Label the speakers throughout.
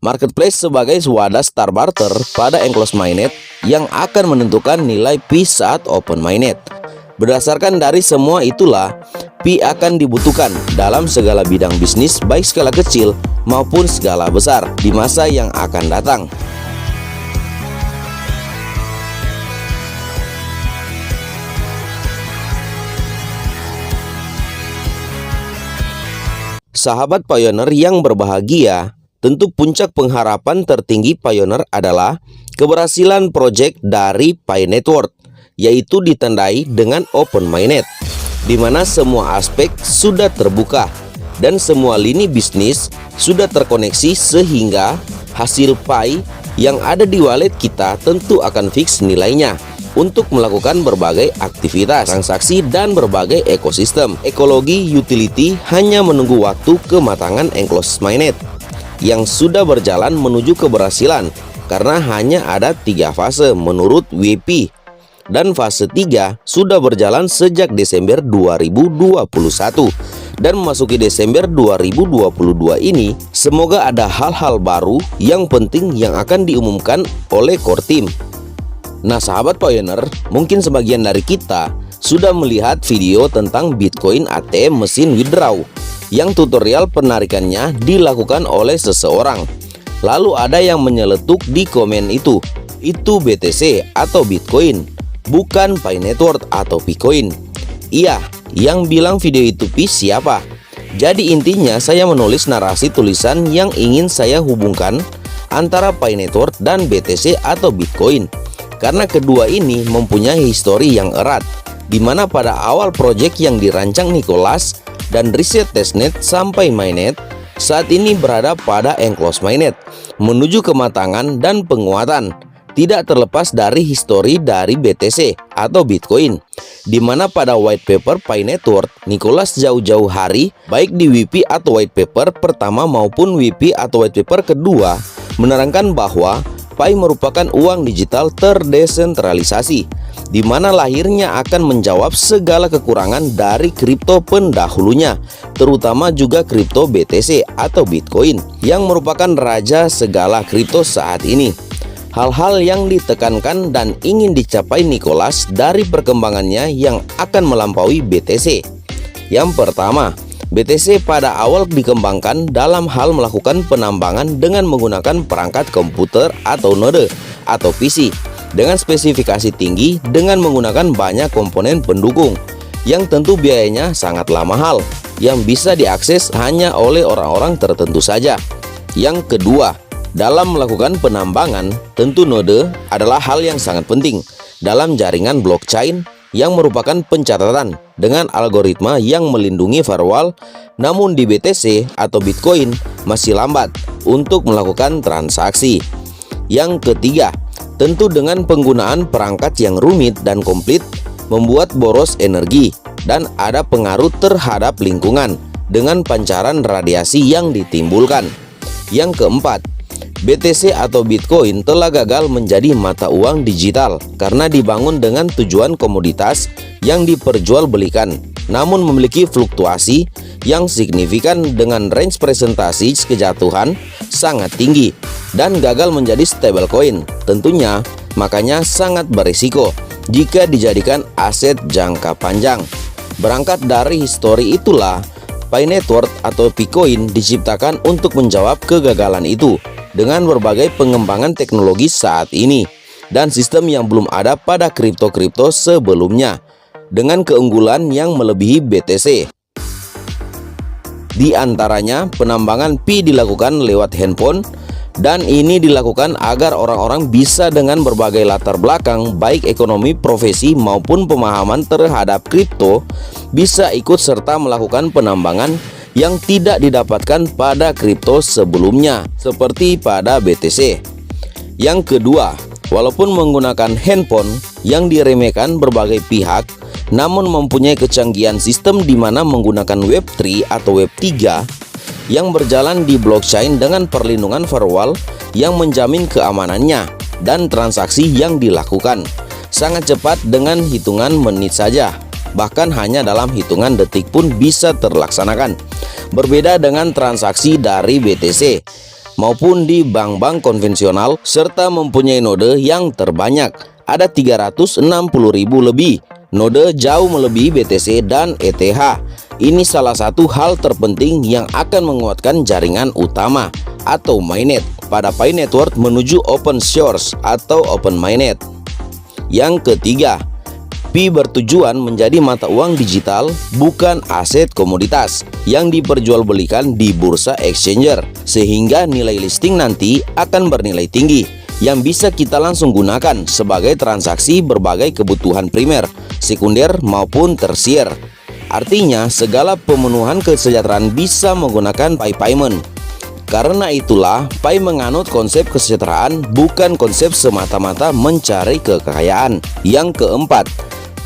Speaker 1: Marketplace sebagai wadah start barter pada enclosed mainnet yang akan menentukan nilai Pi saat open mainnet. Berdasarkan dari semua itulah, Pi akan dibutuhkan dalam segala bidang bisnis baik skala kecil maupun skala besar di masa yang akan datang. Sahabat Pioneer yang berbahagia, tentu puncak pengharapan tertinggi Pioneer adalah keberhasilan proyek dari Pi Network, yaitu ditandai dengan open mainnet, di mana semua aspek sudah terbuka dan semua lini bisnis sudah terkoneksi sehingga hasil Pi yang ada di wallet kita tentu akan fix nilainya untuk melakukan berbagai aktivitas, transaksi, dan berbagai ekosistem. Ekologi utility hanya menunggu waktu kematangan enclosed mainnet yang sudah berjalan menuju keberhasilan karena hanya ada 3 fase menurut WP, dan fase 3 sudah berjalan sejak Desember 2021 dan memasuki Desember 2022 ini. Semoga ada hal-hal baru yang penting yang akan diumumkan oleh core team. Nah sahabat Pioneer, mungkin sebagian dari kita sudah melihat video tentang Bitcoin ATM mesin withdraw yang tutorial penarikannya dilakukan oleh seseorang. Lalu ada yang menyeletuk di komen itu BTC atau Bitcoin, bukan Pi Network atau Picoin. Iya, yang bilang video itu Pi siapa? Jadi intinya saya menulis narasi tulisan yang ingin saya hubungkan antara Pi Network dan BTC atau Bitcoin, karena kedua ini mempunyai histori yang erat, di mana pada awal proyek yang dirancang Nicholas dan riset testnet sampai mainnet saat ini berada pada enclosed mainnet menuju kematangan dan penguatan, tidak terlepas dari histori dari BTC atau Bitcoin, di mana pada white paper Pi Network Nicholas jauh-jauh hari baik di WP atau white paper pertama maupun WP atau white paper kedua menerangkan bahwa Pi merupakan uang digital terdesentralisasi, di mana lahirnya akan menjawab segala kekurangan dari kripto pendahulunya, terutama juga kripto BTC atau Bitcoin yang merupakan raja segala kripto saat ini. Hal-hal yang ditekankan dan ingin dicapai Nicholas dari perkembangannya yang akan melampaui BTC. Yang pertama, BTC pada awal dikembangkan dalam hal melakukan penambangan dengan menggunakan perangkat komputer atau node atau PC dengan spesifikasi tinggi dengan menggunakan banyak komponen pendukung yang tentu biayanya sangatlah mahal yang bisa diakses hanya oleh orang-orang tertentu saja. Yang kedua, dalam melakukan penambangan, tentu node adalah hal yang sangat penting dalam jaringan blockchain yang merupakan pencatatan dengan algoritma yang melindungi firewall, namun di BTC atau Bitcoin masih lambat untuk melakukan transaksi. Yang ketiga, tentu dengan penggunaan perangkat yang rumit dan komplit membuat boros energi dan ada pengaruh terhadap lingkungan dengan pancaran radiasi yang ditimbulkan. Yang keempat, BTC atau Bitcoin telah gagal menjadi mata uang digital karena dibangun dengan tujuan komoditas yang diperjualbelikan, namun memiliki fluktuasi yang signifikan dengan range presentasi kejatuhan sangat tinggi dan gagal menjadi stablecoin. Tentunya makanya sangat berisiko jika dijadikan aset jangka panjang. Berangkat dari histori itulah, Pi Network atau Picoin diciptakan untuk menjawab kegagalan itu dengan berbagai pengembangan teknologi saat ini dan sistem yang belum ada pada kripto-kripto sebelumnya dengan keunggulan yang melebihi BTC. Di antaranya penambangan Pi dilakukan lewat handphone, dan ini dilakukan agar orang-orang bisa dengan berbagai latar belakang baik ekonomi, profesi maupun pemahaman terhadap kripto bisa ikut serta melakukan penambangan yang tidak didapatkan pada kripto sebelumnya seperti pada BTC. Yang kedua, walaupun menggunakan handphone yang diremehkan berbagai pihak, namun mempunyai kecanggihan sistem di mana menggunakan Web3 atau Web3 yang berjalan di blockchain dengan perlindungan firewall yang menjamin keamanannya dan transaksi yang dilakukan sangat cepat dengan hitungan menit saja, bahkan hanya dalam hitungan detik pun bisa terlaksanakan. Berbeda dengan transaksi dari BTC, maupun di bank-bank konvensional serta mempunyai node yang terbanyak. Ada 360.000 lebih. Node jauh melebihi BTC dan ETH. Ini salah satu hal terpenting yang akan menguatkan jaringan utama atau mainnet pada Pi Network menuju open source atau open mainnet. Yang ketiga, Pi bertujuan menjadi mata uang digital, bukan aset komoditas yang diperjualbelikan di bursa exchanger, sehingga nilai listing nanti akan bernilai tinggi yang bisa kita langsung gunakan sebagai transaksi berbagai kebutuhan primer, sekunder maupun tersier. Artinya segala pemenuhan kesejahteraan bisa menggunakan Pi Payment. Karena itulah Pi menganut konsep kesejahteraan, bukan konsep semata-mata mencari kekayaan. Yang keempat,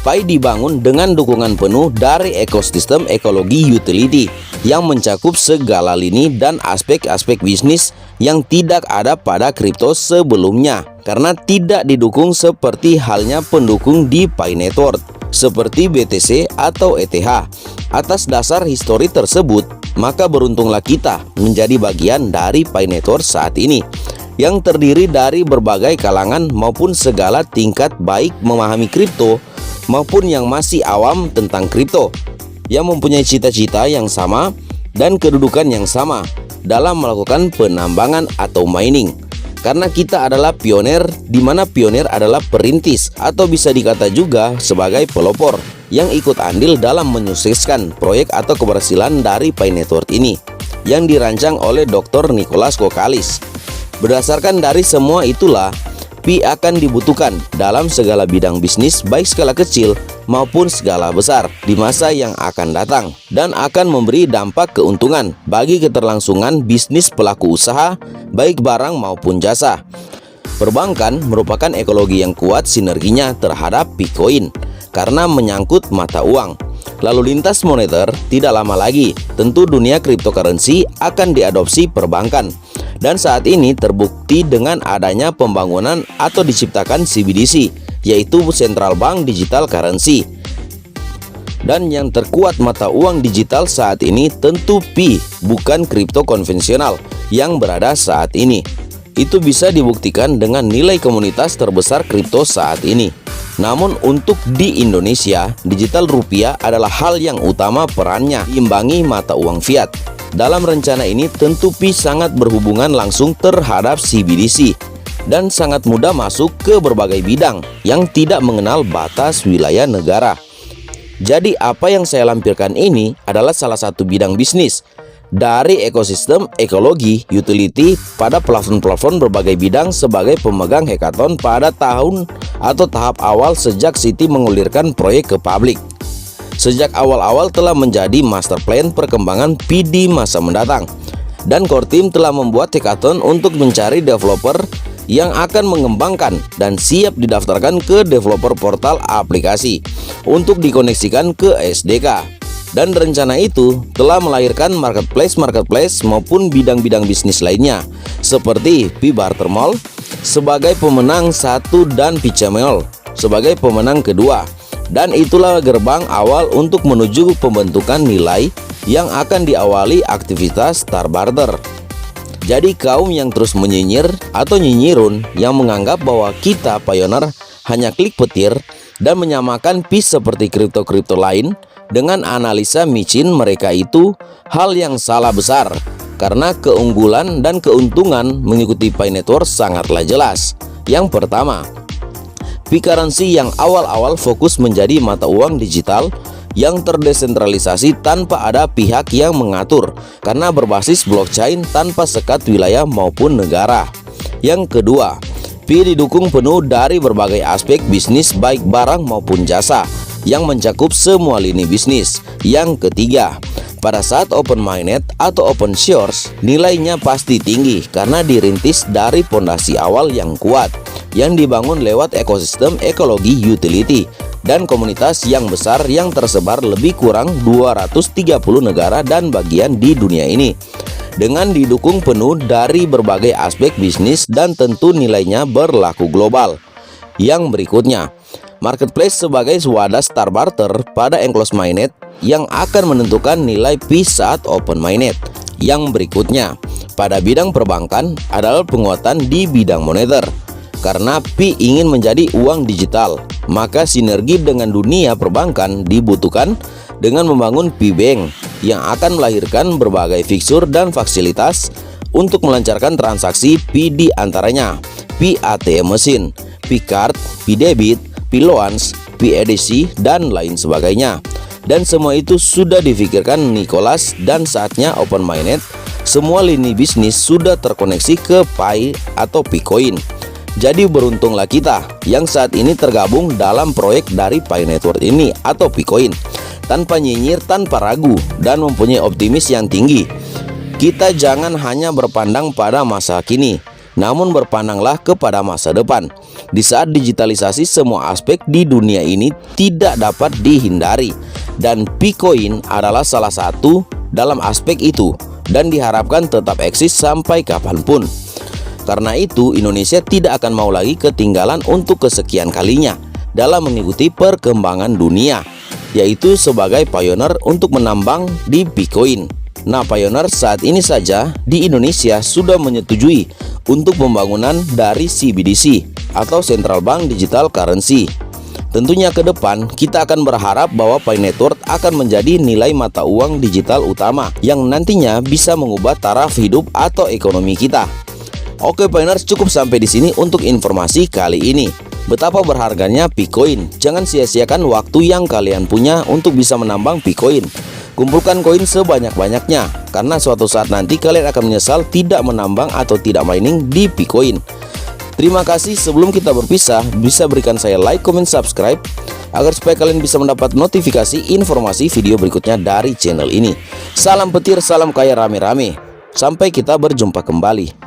Speaker 1: Pi dibangun dengan dukungan penuh dari ekosistem ekologi utility yang mencakup segala lini dan aspek-aspek bisnis yang tidak ada pada kripto sebelumnya, karena tidak didukung seperti halnya pendukung di Pi Network seperti BTC atau ETH. Atas dasar histori tersebut, maka beruntunglah kita menjadi bagian dari Pi Network saat ini, yang terdiri dari berbagai kalangan maupun segala tingkat, baik memahami kripto maupun yang masih awam tentang kripto, yang mempunyai cita-cita yang sama dan kedudukan yang sama dalam melakukan penambangan atau mining. Karena kita adalah pionir, di mana pionir adalah perintis atau bisa dikata juga sebagai pelopor yang ikut andil dalam menyukseskan proyek atau keberhasilan dari Pi Network ini yang dirancang oleh Dr. Nicholas Kokalis. Berdasarkan dari semua itulah, Pi akan dibutuhkan dalam segala bidang bisnis, baik skala kecil maupun skala besar di masa yang akan datang, dan akan memberi dampak keuntungan bagi keterlangsungan bisnis pelaku usaha, baik barang maupun jasa. Perbankan merupakan ekologi yang kuat sinerginya terhadap Bitcoin karena menyangkut mata uang. Lalu lintas moneter tidak lama lagi, tentu dunia cryptocurrency akan diadopsi perbankan. Dan saat ini terbukti dengan adanya pembangunan atau diciptakan CBDC, yaitu Central Bank Digital Currency. Dan yang terkuat mata uang digital saat ini tentu Pi, bukan kripto konvensional yang berada saat ini. Itu bisa dibuktikan dengan nilai komunitas terbesar kripto saat ini. Namun untuk di Indonesia, digital rupiah adalah hal yang utama perannya diimbangi mata uang fiat. Dalam rencana ini tentu Pi sangat berhubungan langsung terhadap CBDC dan sangat mudah masuk ke berbagai bidang yang tidak mengenal batas wilayah negara. Jadi apa yang saya lampirkan ini adalah salah satu bidang bisnis dari ekosistem ekologi utility pada plafon-plafon berbagai bidang sebagai pemegang hackathon pada tahun atau tahap awal sejak Citi mengulirkan proyek ke publik. Sejak awal-awal telah menjadi master plan perkembangan Pi di masa mendatang, dan core team telah membuat hackathon untuk mencari developer yang akan mengembangkan dan siap didaftarkan ke developer portal aplikasi untuk dikoneksikan ke SDK. Dan rencana itu telah melahirkan marketplace maupun bidang-bidang bisnis lainnya seperti Pi Barter Mall sebagai pemenang satu dan Pichamel sebagai pemenang kedua. Dan itulah gerbang awal untuk menuju pembentukan nilai yang akan diawali aktivitas Star Barter. Jadi kaum yang terus menyinyir atau nyinyirun yang menganggap bahwa kita pioneer hanya klik petir dan menyamakan Pi seperti kripto-kripto lain dengan analisa micin mereka, itu hal yang salah besar, karena keunggulan dan keuntungan mengikuti Pi Network sangatlah jelas. Yang pertama, Pi Currency yang awal-awal fokus menjadi mata uang digital yang terdesentralisasi tanpa ada pihak yang mengatur, karena berbasis blockchain tanpa sekat wilayah maupun negara. Yang kedua, Pi didukung penuh dari berbagai aspek bisnis baik barang maupun jasa yang mencakup semua lini bisnis. Yang ketiga, pada saat open mainnet atau open source, nilainya pasti tinggi karena dirintis dari pondasi awal yang kuat yang dibangun lewat ekosistem ekologi utility dan komunitas yang besar yang tersebar lebih kurang 230 negara dan bagian di dunia ini, dengan didukung penuh dari berbagai aspek bisnis dan tentu nilainya berlaku global. Yang berikutnya, marketplace sebagai wadah Star Barter pada enclosed mainnet yang akan menentukan nilai Pi saat open mainnet. yang berikutnya pada bidang perbankan adalah penguatan di bidang moneter. Karena Pi ingin menjadi uang digital, maka sinergi dengan dunia perbankan dibutuhkan dengan membangun Pi Bank yang akan melahirkan berbagai fiksur dan fasilitas untuk melancarkan transaksi Pi, di antaranya Pi ATM mesin, Pi card, Pi debit, Pi loans, Pi edisi, dan lain sebagainya. Dan semua itu sudah difikirkan Nicholas, dan saatnya open mainnet. Semua lini bisnis sudah terkoneksi ke Pi atau Picoin. Jadi beruntunglah kita yang saat ini tergabung dalam proyek dari Pi Network ini atau Picoin, tanpa nyinyir, tanpa ragu, dan mempunyai optimis yang tinggi. Kita jangan hanya berpandang pada masa kini, namun berpandanglah kepada masa depan. Di saat digitalisasi semua aspek di dunia ini tidak dapat dihindari, dan Picoin adalah salah satu dalam aspek itu, dan diharapkan tetap eksis sampai kapanpun. Karena itu Indonesia tidak akan mau lagi ketinggalan untuk kesekian kalinya dalam mengikuti perkembangan dunia, yaitu sebagai pioneer untuk menambang di Picoin. Nah, pioneer saat ini saja di Indonesia sudah menyetujui untuk pembangunan dari CBDC atau Central Bank Digital Currency. Tentunya ke depan kita akan berharap bahwa Pi Network akan menjadi nilai mata uang digital utama yang nantinya bisa mengubah taraf hidup atau ekonomi kita. Oke Pioneers, cukup sampai di sini untuk informasi kali ini. Betapa berharganya Picoin. Jangan sia-siakan waktu yang kalian punya untuk bisa menambang Picoin. Kumpulkan koin sebanyak-banyaknya, karena suatu saat nanti kalian akan menyesal tidak menambang atau tidak mining di Picoin. Terima kasih. Sebelum kita berpisah, bisa berikan saya like, comment, subscribe agar supaya kalian bisa mendapat notifikasi informasi video berikutnya dari channel ini. Salam petir, salam kaya rame-rame. Sampai kita berjumpa kembali.